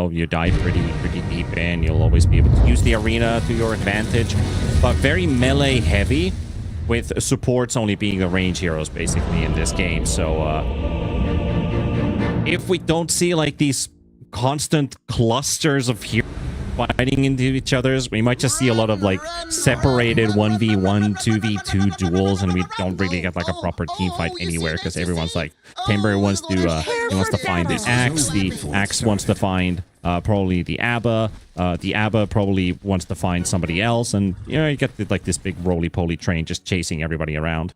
know, you die pretty deep in. You'll always be able to use the arena to your advantage, but very melee heavy, with supports only being the range heroes basically in this game. So if we don't see like these constant clusters of heroes fighting into each other's, we might just see a lot of like separated 1v1 2v2 duels, and we don't really get like a proper team fight anywhere, because everyone's like, Timber wants to he wants to find the Axe wants to find probably the Abba probably wants to find somebody else, and you know, you get like this big roly-poly train just chasing everybody around.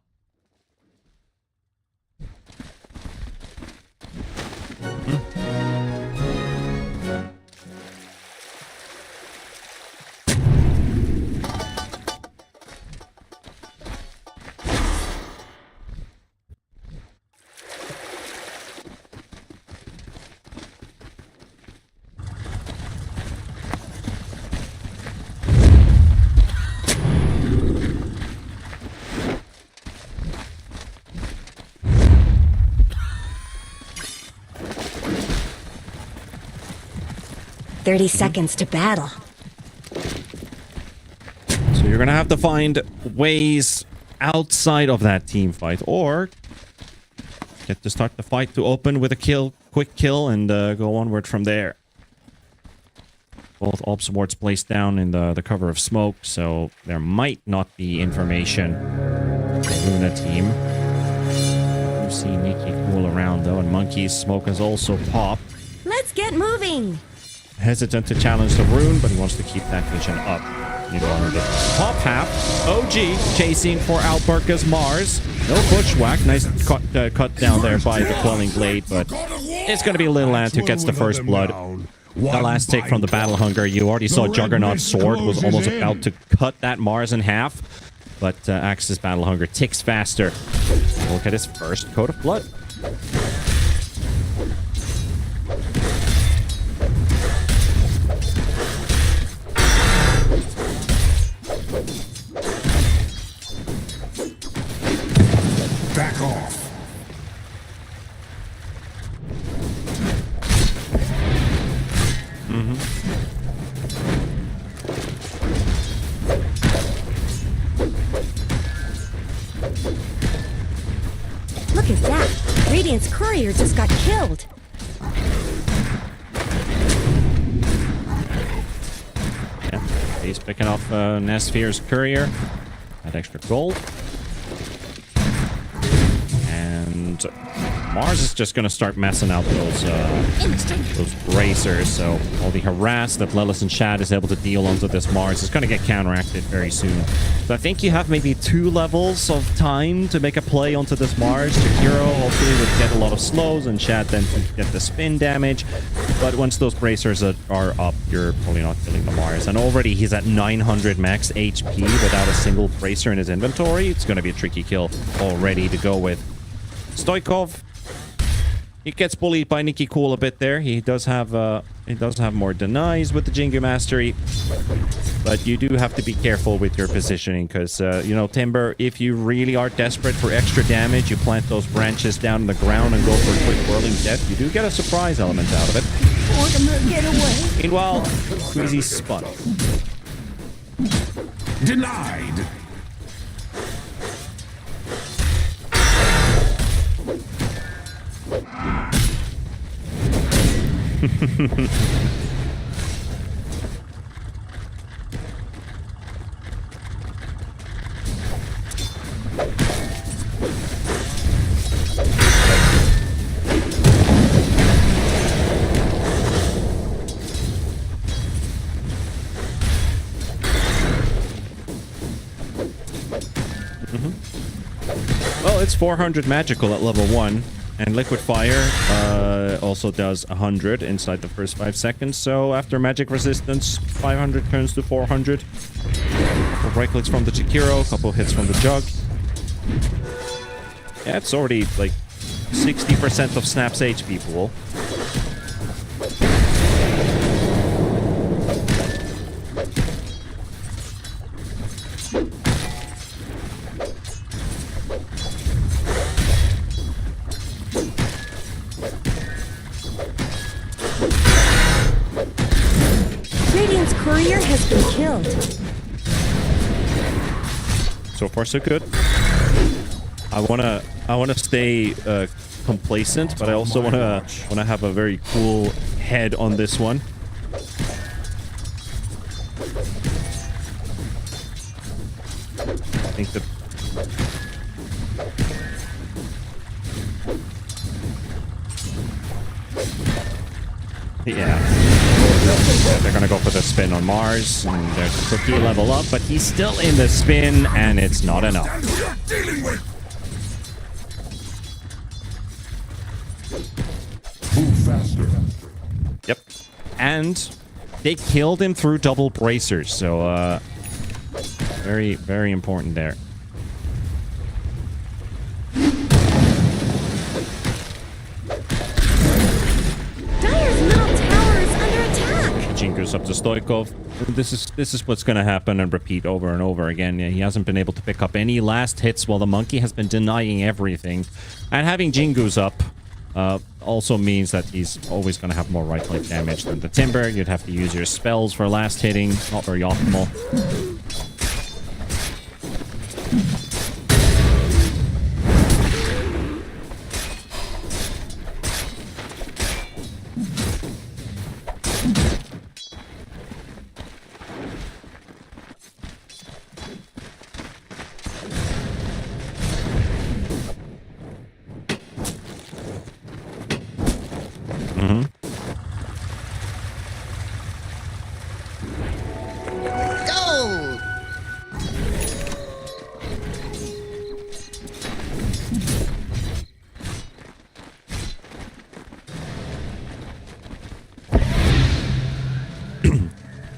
30 seconds to battle. So you're gonna have to find ways outside of that team fight, or get to start the fight to open with a quick kill, and go onward from there. Both Ops wards placed down in the cover of smoke, so there might not be information. Runa Team. You see Nikki cool around though, and Monkey's smoke has also popped. Let's get moving. Hesitant to challenge the rune, but he wants to keep that vision up. Top half, OG chasing for Alberca's Mars. No bushwhack. Nice cut down there by the Quelling Blade, but it's going to be Little Ant who gets the first blood. The last take from the Battle Hunger. You already saw Juggernaut's sword was almost about to cut that Mars in half, but Axe's Battle Hunger ticks faster. Look at his first coat of blood. Back off. Look at that. Radiant's courier just got killed. Yeah, he's picking off Nesphere's courier. That extra gold. And Mars is just going to start messing out those bracers. So all the harass that Lelis and Shad is able to deal onto this Mars is going to get counteracted very soon. So I think you have maybe 2 levels of time to make a play onto this Mars. Jakiro hopefully would get a lot of slows, and Shad then can get the spin damage. But once those bracers are up, you're probably not killing the Mars. And already he's at 900 max HP without a single bracer in his inventory. It's going to be a tricky kill already to go with. Stoikov, he gets bullied by Nikki Cool a bit there. He does have more denies with the Jingu Mastery, but you do have to be careful with your positioning, because you know, Timber, if you really are desperate for extra damage, you plant those branches down in the ground and go for a quick whirling death. You do get a surprise element out of it. I want them to get away. Meanwhile, Queasy spun. Denied. Well, it's 400 magical at level 1. And Liquid Fire also does 100 inside the first 5 seconds. So after magic resistance, 500 turns to 400. Couple right clicks from the Chikiro, couple hits from the Jug. Yeah, it's already like 60% of Snap's HP pool. courier has been killed. So far, so good. I wanna stay complacent, but I also wanna have a very cool head on this one. I think that. Yeah, they're gonna go for the spin on Mars, and there's a cookie level up, but he's still in the spin, and it's not enough. Move faster. Yep, and they killed him through double bracers, so very, very important there. Goes up to Stoikov. This is what's going to happen and repeat over and over again. Yeah, he hasn't been able to pick up any last hits while the monkey has been denying everything. And having Jingu's up also means that he's always going to have more right-click damage than the Timber. You'd have to use your spells for last hitting. Not very optimal.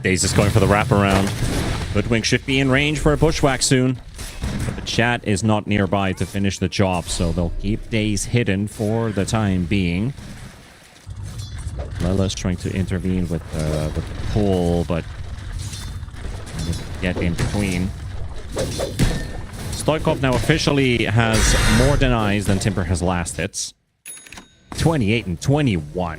Daze is going for the wraparound. Hoodwink should be in range for a bushwhack soon. But the chat is not nearby to finish the job, so they'll keep Daze hidden for the time being. Lela's trying to intervene with the pull, but get in between. Stoikov now officially has more denies than Timber has last hits. 28 and 21.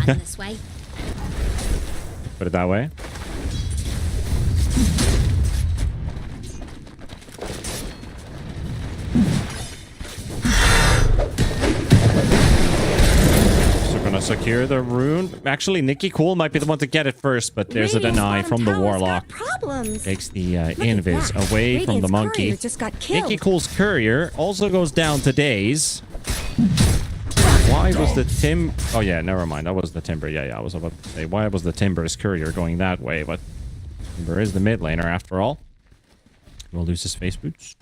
This way. Put it that way. So gonna secure the rune. Actually, Nikki Cool might be the one to get it first, but there's a deny from the Warlock. Takes the invis away from the monkey. Nikki Cool's courier also goes down to Daze. Why was the Oh yeah, never mind. That was the Timber. Yeah, I was about to say, why was the Timber's courier going that way? But Timber is the mid laner after all. We'll lose his face boots.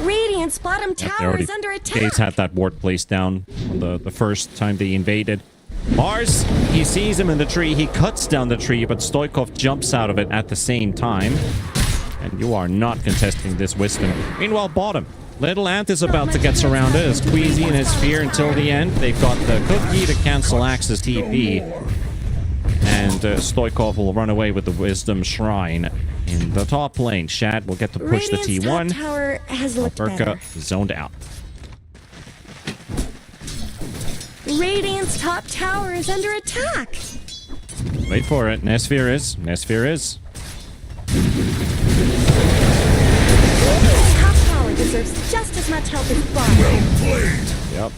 Radiant's bottom tower is under attack. Daze had that ward placed down on the first time they invaded. Mars, he sees him in the tree. He cuts down the tree, but Stoikov jumps out of it at the same time. And you are not contesting this wisdom. Meanwhile, bottom. Little Ant is about to get surrounded as Queasy and his Sphere until the end. They've got the cookie to cancel Axe's TP. And Stoikov will run away with the Wisdom Shrine in the top lane. Shad will get to push the T1. Top tower has looked better. Zoned out. Radiant's top tower is under attack. Wait for it. Nesphere is. Nesphere is. Radiant's top tower deserves just as much help as bottom. Well played. Yep.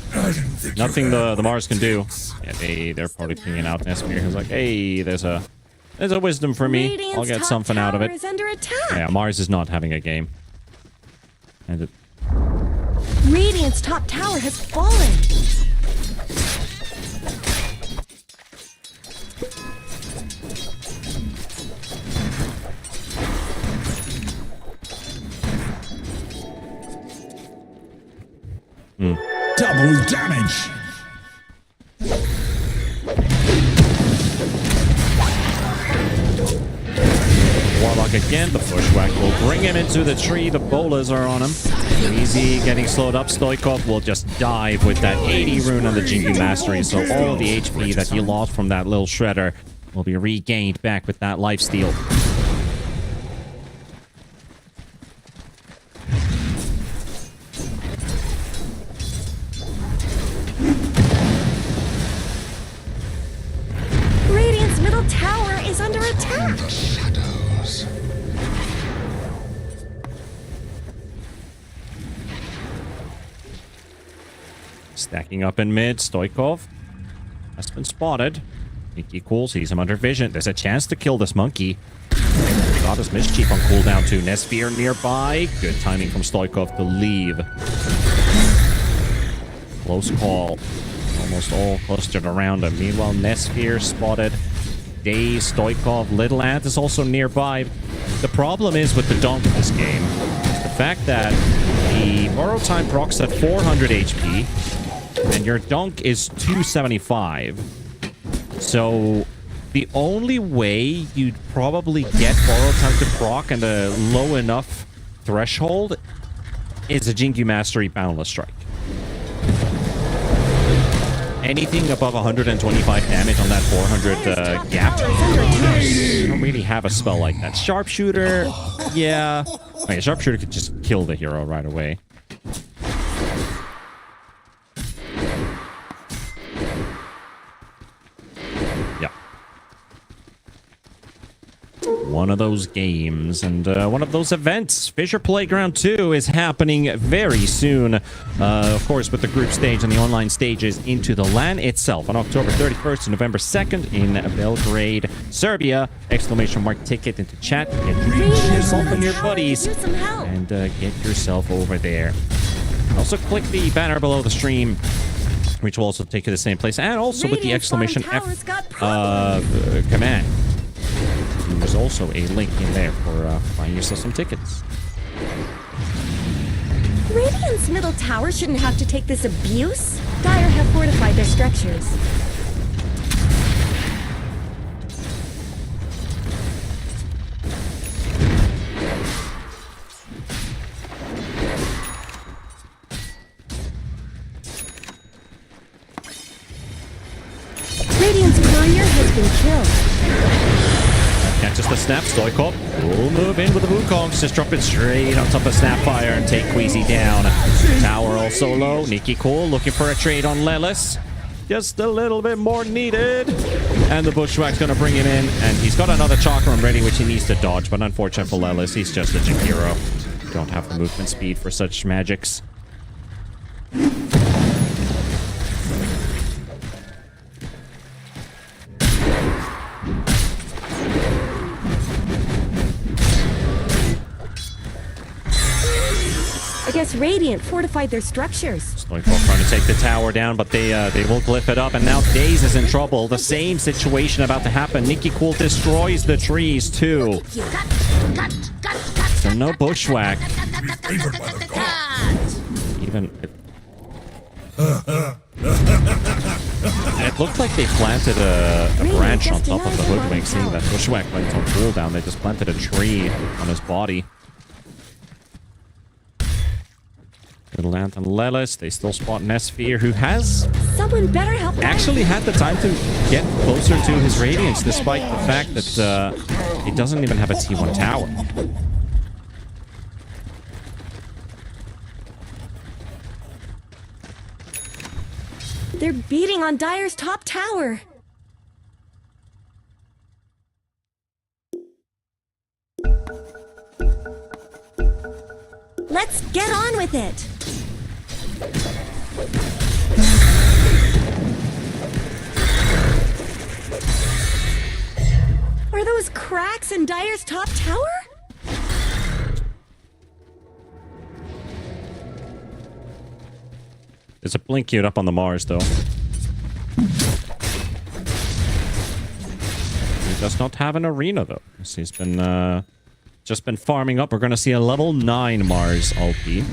Nothing the Mars can do. Yeah, they're probably pinging out Nesphere. He's like, hey, there's a wisdom for me. Radiant's I'll get something out of it. is under attack. Yeah, Mars is not having a game. And Radiant's top tower has fallen. Double damage. Warlock Bushwhack again. The Bushwhack will bring him into the tree. The bolas are on him. Easy getting slowed up. Stoikov will just dive with that 80 rune on the Jingu Mastery. So all the HP that he lost from that little shredder will be regained back with that lifesteal. Radiant's middle tower is under attack. The shadows. Stacking up in mid. Stoikov has been spotted. Nikki Cool sees him under vision. There's a chance to kill this monkey. Got his Mischief on cooldown too. Nesfear nearby. Good timing from Stoikov to leave. Close call. Almost all clustered around him. Meanwhile, Nesfear spotted. Daze, Stoikov, Little Ant is also nearby. The problem is with the Donk in this game, the fact that the Borrow Time procs at 400 HP, and your Donk is 275. So the only way you'd probably get Borrow Time to proc and a low enough threshold is a Jingu Mastery Boundless Strike. Anything above 125 damage on that 400 gap, you don't really have a spell like that. Sharpshooter, yeah. Okay, Sharpshooter could just kill the hero right away. Yeah. One of those games and one of those events. Fissure Playground 2 is happening very soon. Of course, with the group stage and the online stages into the LAN itself on October 31st to November 2nd in Belgrade, Serbia. Exclamation mark ticket into chat. Get yourself and your buddies and get yourself over there. Also, click the banner below the stream, which will also take you to the same place, and also with the exclamation F command. There's also a link in there for buying yourself some tickets. Radiant's middle tower shouldn't have to take this abuse. Dire have fortified their structures. Radiant's courier has been killed. Catches the snap. Stoikov will move in with the Wukongs. Just drop it straight on top of Snapfire and take Queasy down. Tower also low. Nikki Cool looking for a trade on Lelis. Just a little bit more needed. And the Bushwhack's going to bring him in. And he's got another Chakram ready, which he needs to dodge. But unfortunate for Lelis, he's just a Jakiro. Don't have the movement speed for such magics. I guess Radiant fortified their structures. Stoikov trying to take the tower down, but they will glyph it up. And now Daze is in trouble. The same situation about to happen. Nikki Cool destroys the trees too. So no Bushwhack. Even it looked like they planted a branch on top of the Hoodwink. Seeing that Bushwhack went on cooldown, they just planted a tree on his body. Little Ant and Lelis, they still spot Nesfear, who has Someone better help actually had the time to get closer to his Radiance, despite the fact that he doesn't even have a T1 tower. They're beating on Dire's top tower. Let's get on with it. Are those cracks in Dire's top tower? There's a blink queued up on the Mars, though. He does not have an arena, though. He's been just been farming up. We're going to see a level 9 Mars ulti.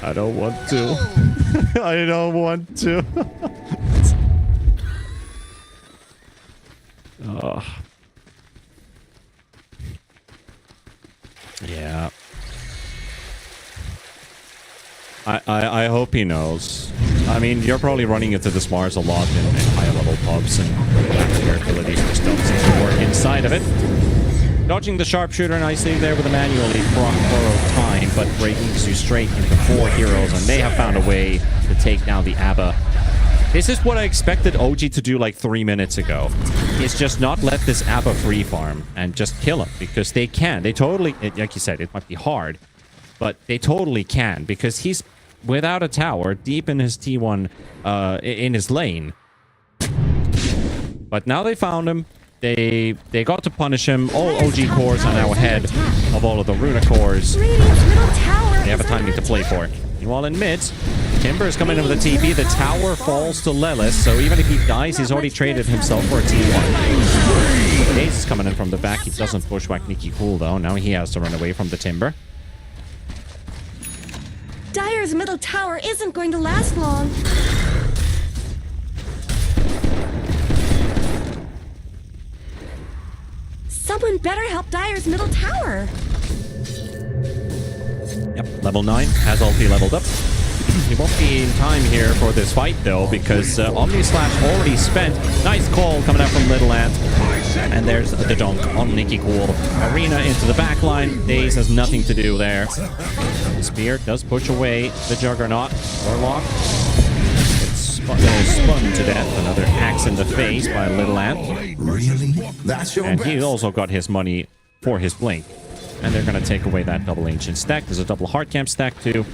I don't want to. I don't want to. Yeah. I hope he knows. I mean, you're probably running into this Mars a lot in higher level pubs, and your abilities just don't seem to work inside of it. Dodging the sharpshooter nicely there with a manually borrowed time, but breaking you straight into 4 heroes, and they have found a way to take down the ABBA. This is what I expected OG to do like 3 minutes ago. Is just not let this ABBA free farm and just kill him, because they can. They totally, like you said, it might be hard, but they totally can, because he's without a tower, deep in his T1, in his lane. But now they found him. They got to punish him. All OG cores are now ahead of all of the Runa cores. They have a timing to play for. Meanwhile, in mid, Timber is coming in with a TP. The tower falls to Lelis, so even if he dies, he's already traded himself for a T1. Daze is coming in from the back. He doesn't bushwhack Nicky Cool, though. Now he has to run away from the Timber. Dire's middle tower isn't going to last long. Someone better help Dire's middle tower. Yep, level 9 has ulti leveled up. He won't be in time here for this fight, though, because Omni Slash already spent. Nice call coming out from Little Ant. And there's the dunk on Nicky Cool. Arena into the back line. Daze has nothing to do there. Spear does push away the Juggernaut. Warlock. It's spun to death. Another axe in the face by Little Ant. Really? That's your And best? he also got his money for his blink. And they're going to take away that double ancient stack. There's a double hard camp stack, too.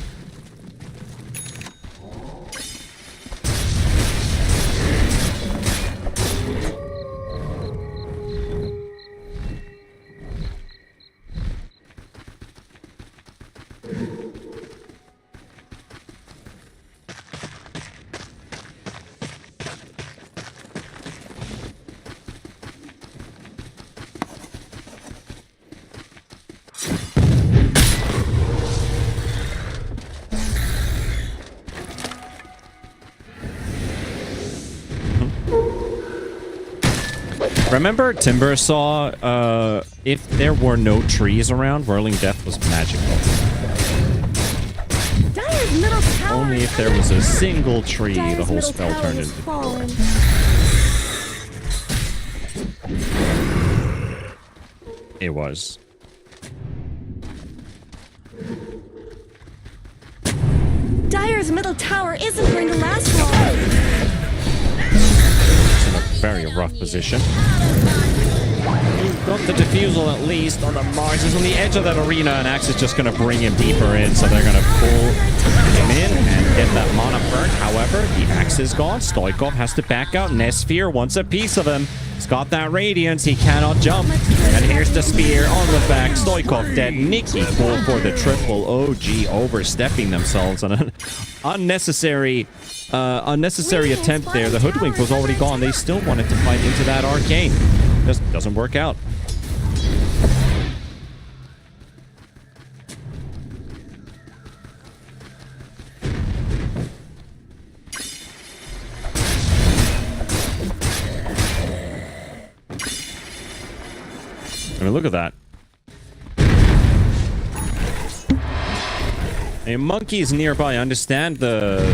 Remember, Timber saw if there were no trees around, Whirling Death was magical. Dire's middle tower. Only if there was a single tree, Dire's the whole middle spell tower turned is into fallen. It was. Dire's middle tower isn't going to last long. It's in a very rough position. Got the defusal at least on the Mars. He's on the edge of that arena, and Axe is just going to bring him deeper in, so they're going to pull him in and get that mana burn. However, the Axe is gone. Stoikov has to back out. Nesphere wants a piece of him. He's got that Radiance. He cannot jump. And here's the spear on the back. Stoikov dead. Nicky Cool for the triple. OG overstepping themselves on an unnecessary attempt there. The Hoodwink was already gone. They still wanted to fight into that Arcane. Just doesn't work out. I mean, look at that. A monkey's nearby. I understand the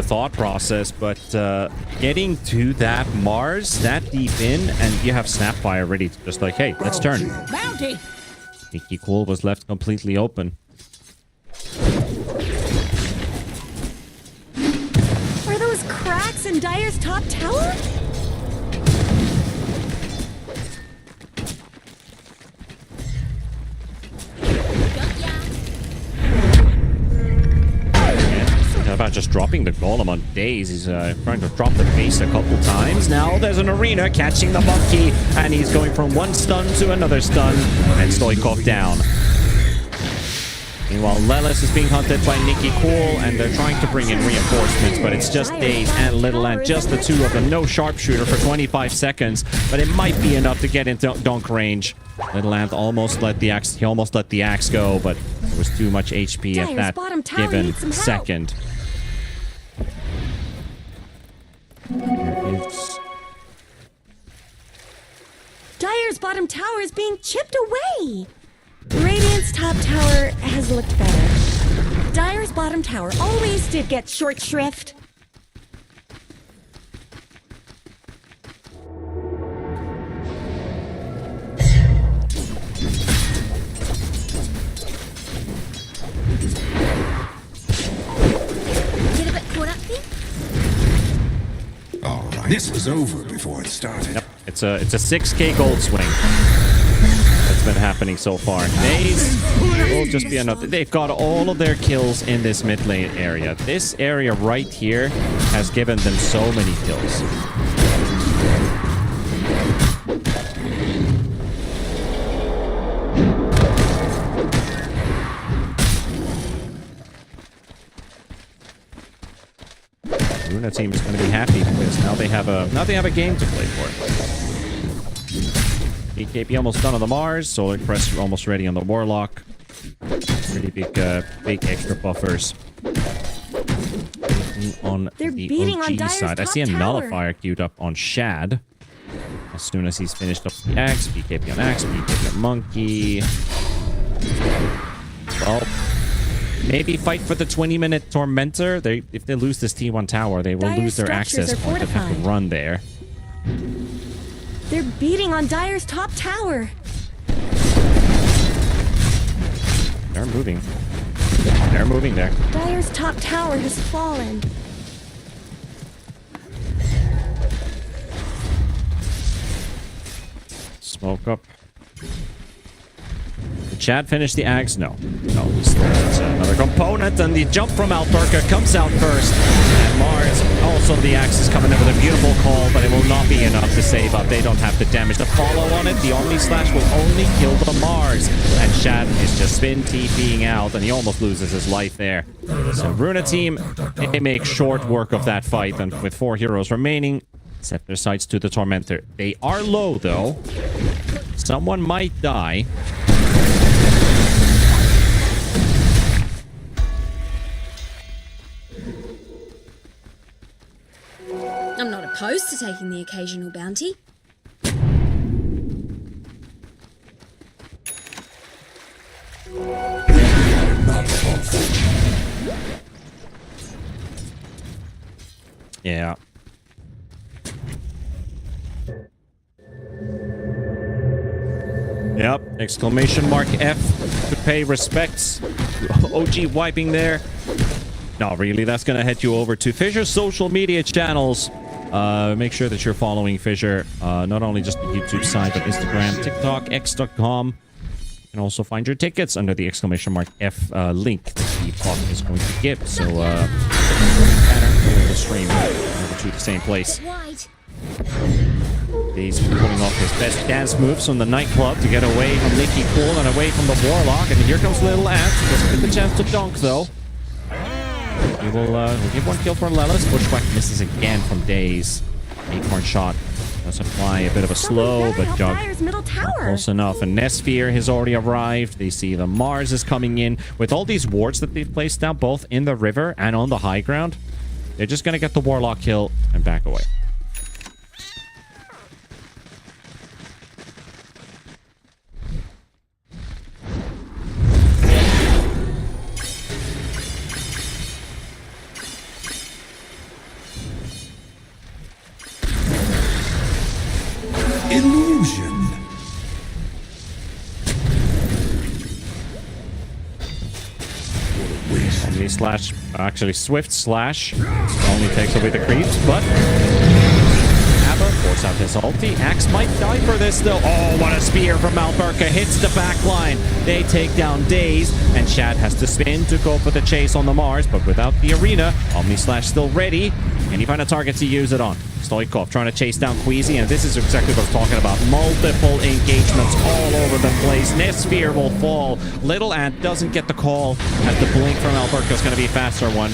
thought process, but getting to that Mars that deep in, and you have Snapfire ready to just like, hey, let's turn. Bounty! Nicky Cool was left completely open. Are those cracks in Dire's top tower? How about just dropping the golem on Daze? He's trying to drop the base a couple times. Now there's an arena catching the monkey, and he's going from one stun to another stun, and Stoikov down. Meanwhile, Lelis is being hunted by Nicky Cool, and they're trying to bring in reinforcements, but it's just Daze and Little Ant, just the two of them. No sharpshooter for 25 seconds, but it might be enough to get into dunk range. Little Ant almost let the axe go, but there was too much HP at that given second. Dire's bottom tower is being chipped away. Radiant's top tower has looked better. Dire's bottom tower always did get short shrift. Get a bit caught up here? All right. This was over before it started. Yep, it's a 6k gold swing that's been happening so far. Days will just be another. They've got all of their kills in this mid lane area. This area right here has given them so many kills. Runa Team is going to be happy because now they have a game to play for. BKB almost done on the Mars. Solar Crest almost ready on the Warlock. Pretty big extra buffers. On They're the beating on OG Dire's side, I top see a tower. nullifier queued up on Shad. As soon as he's finished up the Axe, BKB on Axe, BKB on Monkey. Well, maybe fight for the 20-minute Tormentor. If they lose this T1 tower, they will Dire's lose their structures access are point and have to fortified. run there. They're beating on Dire's top tower. They're moving. They're moving there. Dire's top tower has fallen. Smoke up. Did Chad finish the Axe? No. No, it's another component, and the jump from Alberca comes out first. And Mars, also the Axe is coming in with a beautiful call, but it will not be enough to save up. They don't have the damage to follow on it. The Omni Slash will only kill the Mars. And Chad is just spin TPing out, and he almost loses his life there. So Runa Team, they make short work of that fight, and with 4 heroes remaining, set their sights to the Tormentor. They are low, though. Someone might die. I'm not opposed to taking the occasional bounty. Yeah. Yep. Exclamation mark F to pay respects. OG wiping there. No, really, that's going to head you over to Fissure's social media channels. Make sure that you're following Fissure, not only just the YouTube side, but Instagram, TikTok, X.com. You can also find your tickets under the exclamation mark F link that the talk is going to give. So, the stream over to the same place. Wide. He's pulling off his best dance moves from the nightclub to get away from Leaky Pool and away from the Warlock. And here comes Little Ant. Doesn't get the chance to dunk, though. He will give one kill for Lelis. Bushwhack misses again from Daze. Acorn shot does apply a bit of a slow, but jog close enough. And Nesphere has already arrived. They see the Mars is coming in. With all these wards that they've placed down, both in the river and on the high ground, they're just going to get the Warlock kill and back away. Illusion. Omni Slash, actually Swift Slash, only takes away the creeps, but Abba force out his ulti. Axe might die for this though. Oh, what a spear from Alberca. Hits the back line. They take down Daze, and Chad has to spin to go for the chase on the Mars, but without the arena, Omni Slash still ready. Can he find a target to use it on? Stoikov trying to chase down Queasy, and this is exactly what I'm talking about. Multiple engagements all over the place. Nesphere will fall. Little Ant doesn't get the call, as the blink from Alberca is going to be a faster one.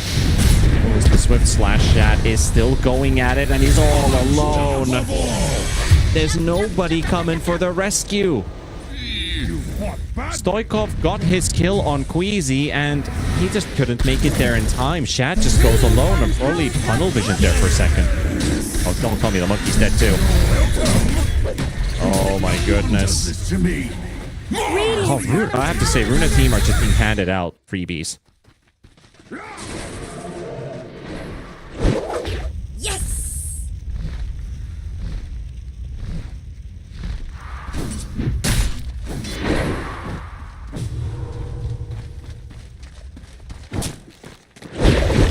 The Swift Slash Shad is still going at it, and he's all alone. There's nobody coming for the rescue. Stoikov got his kill on Queasy, and he just couldn't make it there in time. Shad just goes alone, and probably tunnel vision there for a second. Oh, don't tell me the monkey's dead too. Oh my goodness. This to me. Oh, I have to say, Runa Team are just being handed out freebies. Yes!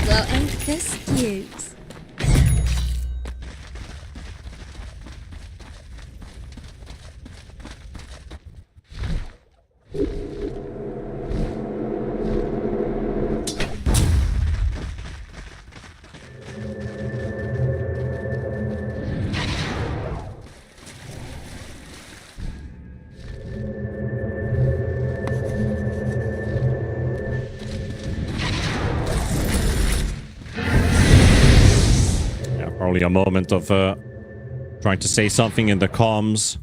Well, ain't this cute? Probably a moment of trying to say something in the comms.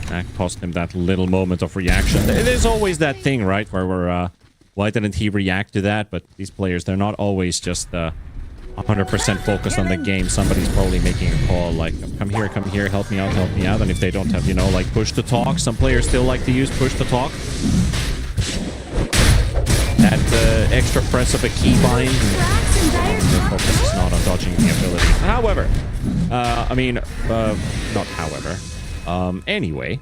That cost him that little moment of reaction. There's always that thing, right? Where we're, why didn't he react to that? But these players, they're not always just 100% focused on the game. Somebody's probably making a call like, come here, help me out. And if they don't have, you know, like push to talk, some players still like to use push to talk. That extra press of a keybind. Their focus is not on dodging the ability. However, not however. Anyway.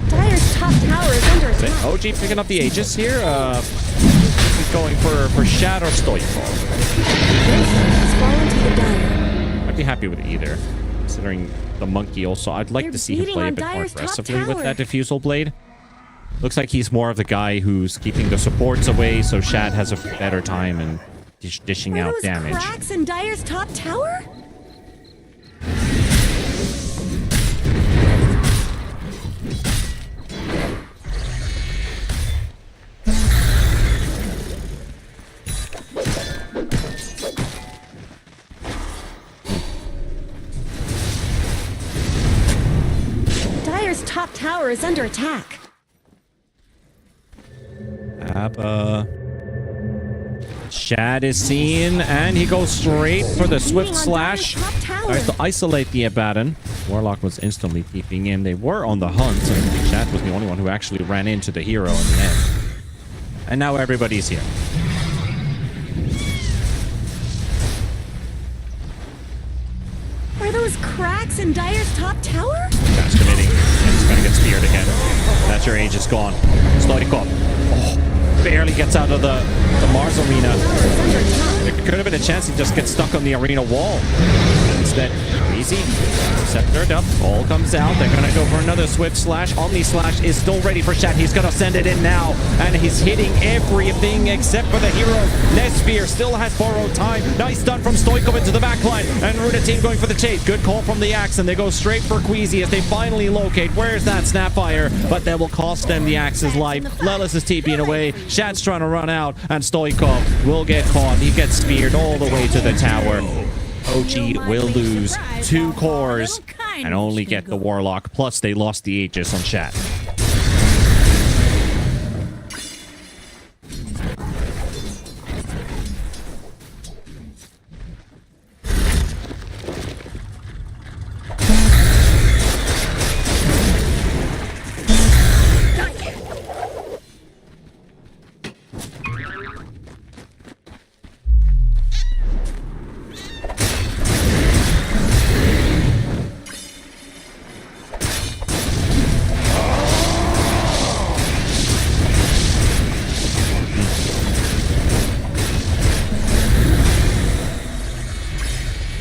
Dire's top tower is under attack. OG picking up the Aegis here. He's going for Shadow Stoikov. Has fallen to the Dire. I'd be happy with either. Considering the monkey also, I'd like to see him play a bit more aggressively with that Diffusal Blade. Looks like he's more of the guy who's keeping the supports away, so Shad has a better time in dishing out damage. Cracks in Dire's top tower? Dire's top tower is under attack. Shad is seen, and he goes straight for the Swift Slash. Tries to isolate the Abaddon. Warlock was instantly keeping in. They were on the hunt, and Shad was the only one who actually ran into the hero in the end. And now everybody's here. Are those cracks in Dire's top tower? Fast committing, and he's gonna get speared again. That's your Aegis gone. Stoikov. Oh, barely gets out of the Mars arena. There could have been a chance he just gets stuck on the arena wall. Instead, easy. Sceptered up. All comes out. They're gonna go for another Swift Slash. Omni Slash is still ready for Shad. He's gonna send it in now. And he's hitting everything except for the hero. Nespear still has borrowed time. Nice stun from Stoikov into the backline. And Runa Team going for the chase. Good call from the Axe. And they go straight for Queasy as they finally locate. Where's that Snapfire? But that will cost them the Axe's life. Lelis is TPing away. Shad's trying to run out. And Stoikov will get caught. He gets speared all the way to the tower. OG will lose 2 cores and only get the Warlock. Plus, they lost the Aegis on Shad.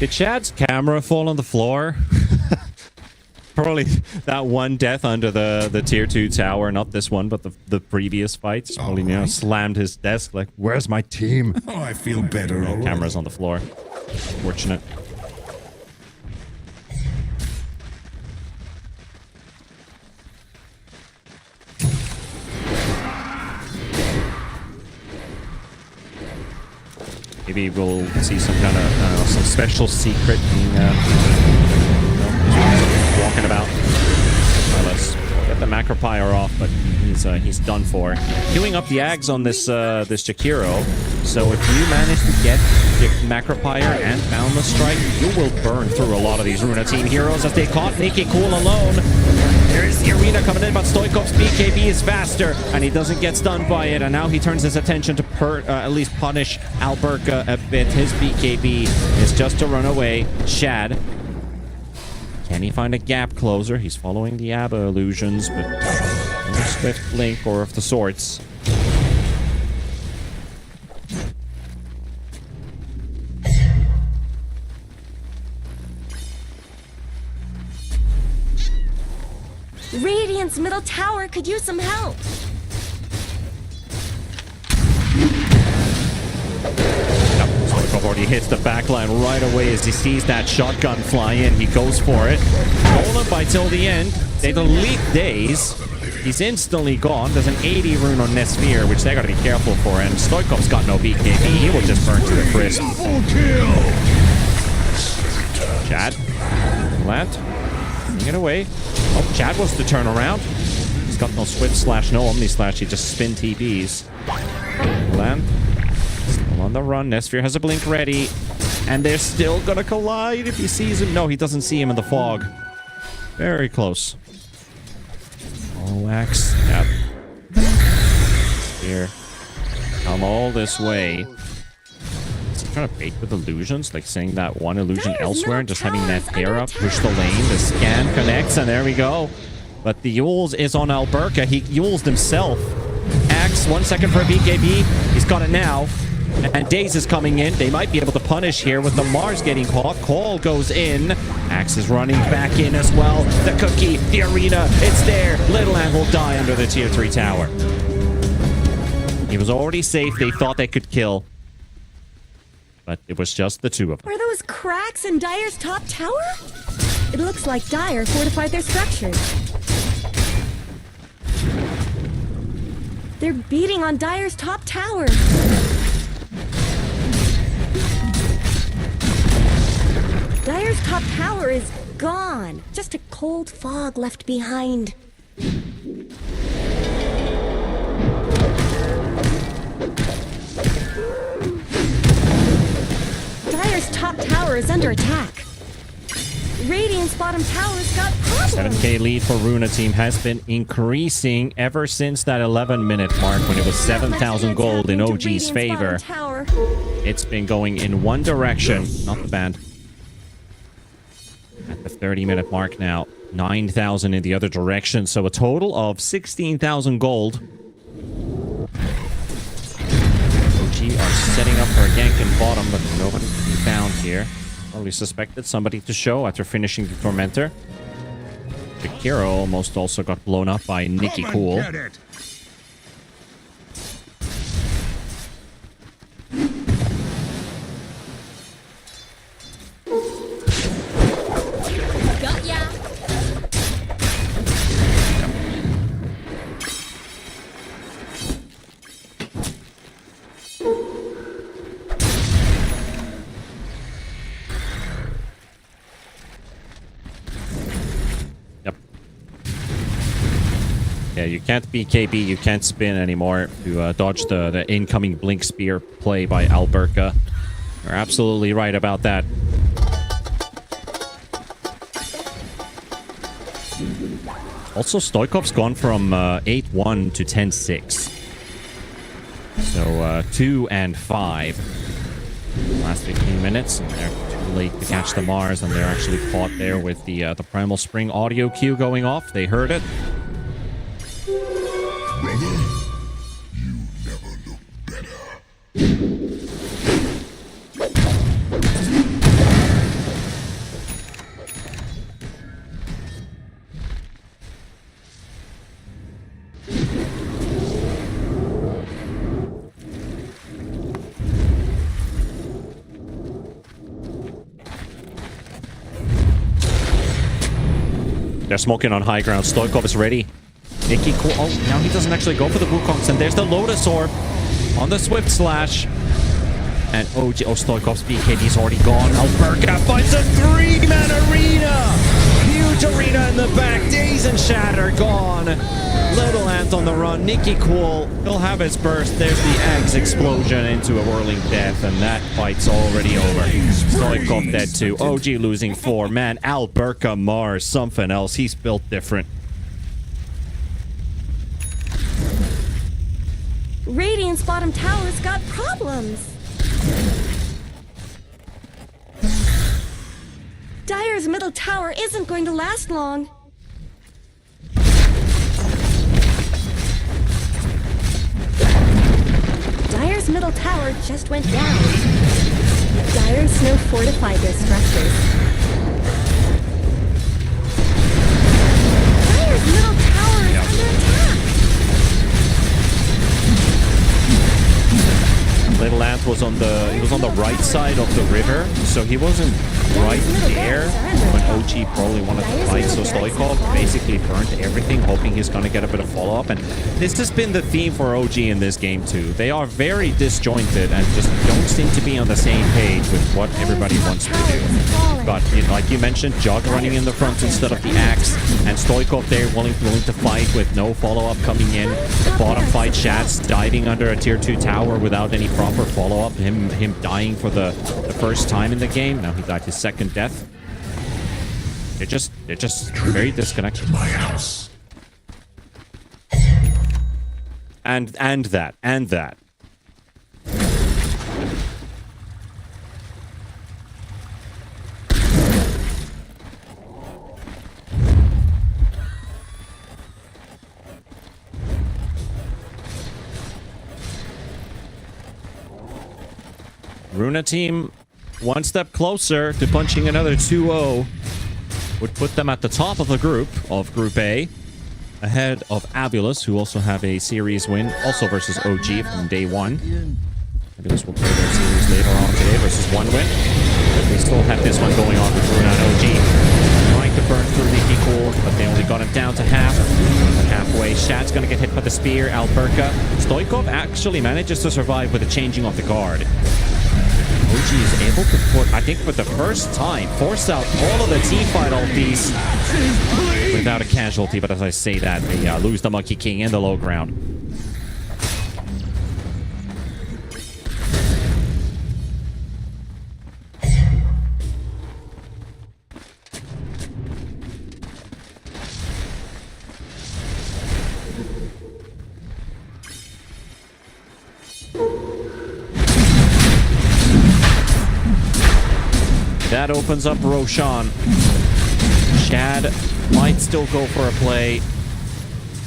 Did Shad's camera fall on the floor? Probably that one death under the tier 2 tower, not this one, but the previous fights. Probably, you know, slammed his desk like, where's my team? Oh, I feel better already. Camera's on the floor. Fortunate. Maybe we'll see some kind of some special secret being walking about. Let's get the macro Macropyre off, but he's done for. Queuing up the Ags on this this Jakiro. So if you manage to get the Macropyre and Boundless Strike, you will burn through a lot of these Runa Team heroes as they caught Nikki Cool alone. There's the arena coming in, but Stoikov's BKB is faster, and he doesn't get stunned by it. And now he turns his attention to at least punish Alberca a bit. His BKB is just to run away. Shad, can he find a gap closer? He's following the Abba illusions, but no Swift Blink or of the sorts. Radiant's middle tower could use some help. Stoikov already hits the backline right away as he sees that shotgun fly in. He goes for it. Stolen by till the end. They delete Daze. He's instantly gone. There's an 80 rune on Nesphere, which they gotta be careful for. And Stoikov's got no BKB. He will just burn to the crisp. Chad. Land. Get away. Oh, Chad wants to turn around. He's got no Swift Slash, no Omni Slash. He just spin TPs. Land. Still on the run. Nesphere has a blink ready. And they're still gonna collide if he sees him. No, he doesn't see him in the fog. Very close. Oh, Axe. Yep. Here. Come all this way. Is he trying to bait with illusions? Like saying that one illusion elsewhere and just having that pair up, push the lane, the scan connects, and there we go. But the Yules is on Alberca. He Yules himself. Axe, 1 second for a BKB. He's got it now. And Daze is coming in. They might be able to punish here with the Mars getting caught. Call goes in. Axe is running back in as well. The cookie, the arena, it's there. Little Ant will die under the tier 3 tower. He was already safe. They thought they could kill. But it was just the two of them. Are those cracks in Dire's top tower? It looks like Dire fortified their structures. They're beating on Dire's top tower. Dire's top tower is gone. Just a cold fog left behind. Dire's top tower is under attack. Radiant's bottom tower's got problems. 7k lead for Runa Team has been increasing ever since that 11-minute mark when it was 7,000 gold in OG's favor. It's been going in one direction, not the band. At the 30-minute mark now, 9,000 in the other direction, so a total of 16,000 gold. OG are setting up for a gank in bottom, but nobody to be found here. Probably suspected somebody to show after finishing the Tormentor. Jakiro almost also got blown up by Nikki Cool. Got ya. Yep. Yeah, you can't BKB, you can't spin anymore to dodge the incoming Blink Spear play by Alberca. You're absolutely right about that. Also, Stoikov's gone from 8-1 to 10-6. So 2 and 5. Last 15 minutes, and they're too late to catch the Mars, and they're actually caught there with the Primal Spring audio cue going off. They heard it. Brother, you never look better. They're smoking on high ground. Stoikov is ready. Nikki Cool. Oh, now he doesn't actually go for the Wukongs. And there's the Lotus Orb on the Swift Slash. And Stoikov's BKB's already gone. Alberca finds a 3-man arena. Huge arena in the back. Daze and Shatter gone. Little Ant on the run. Nikki Cool, he'll have his burst. There's the eggs explosion into a whirling death, and that fight's already over. Stoikov dead too. OG losing 4. Man, Alberca Mars, something else. He's built different. Radiant's bottom tower's got problems. Dire's middle tower isn't going to last long. Dire's middle tower just went down. Dire and Snow fortified their structures. Dire's middle tower is under attack. Little Ant was on the right side of the river, so he wasn't right there when OG probably wanted to fight. So Stoikov basically burnt everything, hoping he's gonna get a bit of follow-up. And this has been the theme for OG in this game too. They are very disjointed and just don't seem to be on the same page with what everybody wants to do. But like you mentioned, Jug running in the front instead of the axe, and Stoikov there willing to fight with no follow-up coming in. The bottom fight, Shad's diving under a tier 2 tower without any proper follow-up. Him dying for the first time in the game. Now he died his second death. They're just very disconnected. My house. And that. Runa Team one step closer to punching another 2-0. Would put them at the top of the group, of Group A, ahead of Abulus, who also have a series win, also versus OG from day 1. Abulus will play their series later on today versus 1 win. But we still have this one going on with Runa and OG. Trying to burn through Nikki Cool, but they only got him down to half. Halfway, Shad's gonna get hit by the spear. Alberca. Stoikov actually manages to survive with the changing of the guard. OG is able to put, I think for the first time, force out all of the teamfight ultis without a casualty. But as I say that, they lose the Monkey King in the low ground. That opens up Roshan. Shad might still go for a play,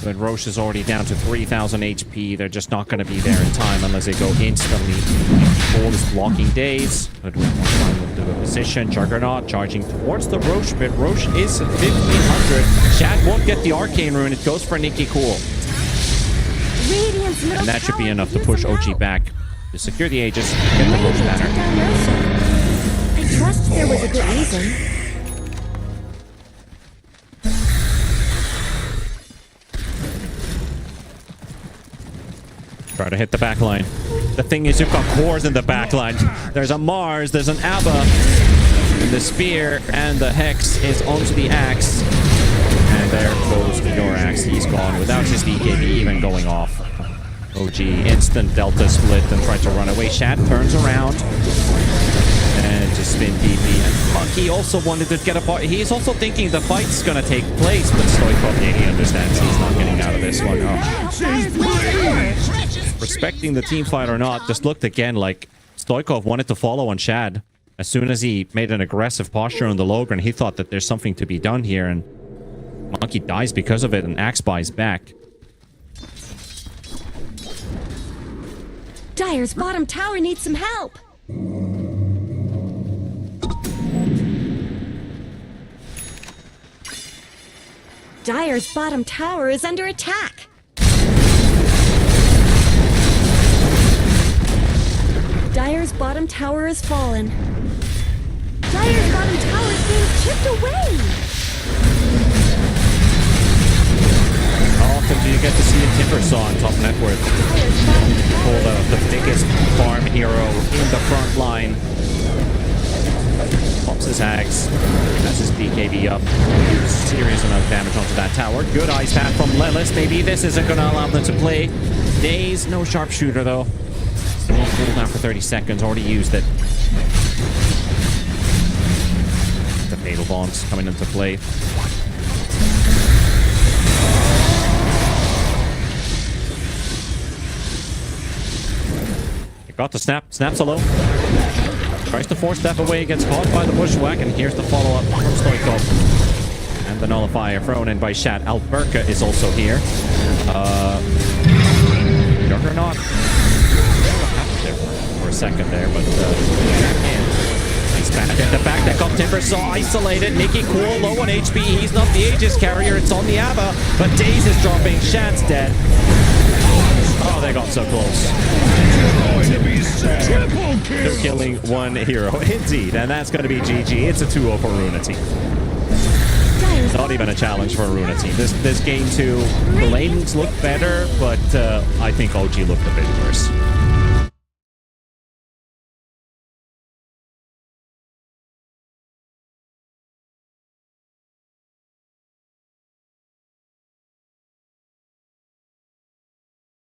but Rosh is already down to 3,000 HP. They're just not going to be there in time unless they go instantly. Cold is blocking days, but with more time with the position. Juggernaut charging towards the Rosh, but Rosh is 1,500. Shad won't get the Arcane Rune. It goes for Nikki Cool. And that should be enough to push OG back to secure the Aegis and get the Rosh banner. I trust there was a good reason. Try to hit the back line. The thing is, you've got cores in the back line. There's a Mars, there's an Abba, and the spear, and the Hex is onto the axe. And there goes your axe. He's gone without his BKB even going off. OG instant Delta split and tried to run away. Shad turns around and just spin DP. And Monkey also wanted to get a part. He's also thinking the fight's gonna take place, but Stoikov, yeah, he understands he's not getting out of this one. Oh. Respecting the team fight or not, just looked again like Stoikov wanted to follow on Shad. As soon as he made an aggressive posture on the low ground, he thought that there's something to be done here, and Monkey dies because of it, and Axe buys back. Dire's bottom tower needs some help. Dire's bottom tower is under attack. Dire's bottom tower has fallen. Dire's bottom tower is being chipped away. How often do you get to see a Timbersaw on top net worth? Pull the biggest farm hero in the front line. pops his hags. That's his BKB up. Serious amount of damage onto that tower. Good ice path from Lelis. Maybe this isn't going to allow them to play. Daze, no sharpshooter though. Still on cooldown for 30 seconds. Already used it. The fatal bonds coming into play. Got the snap. Snaps alone. Tries to force step away. Gets caught by the bushwhack. And here's the follow-up from Stoikov. And the nullifier thrown in by Shat. Alberca is also here. Juggernaut. For a second there, but he's back at the back. That got Timbersaw isolated. Mickey cool, low on HP. He's not the Aegis carrier. It's on the Ava. But Daze is dropping. Shat's dead. Oh, they got so close. They're killing one hero. Indeed. And that's going to be GG. It's a 2-0 for Runa Team. Not even a challenge for Runa Team. This game 2, the lanes look better, but I think OG looked a bit worse.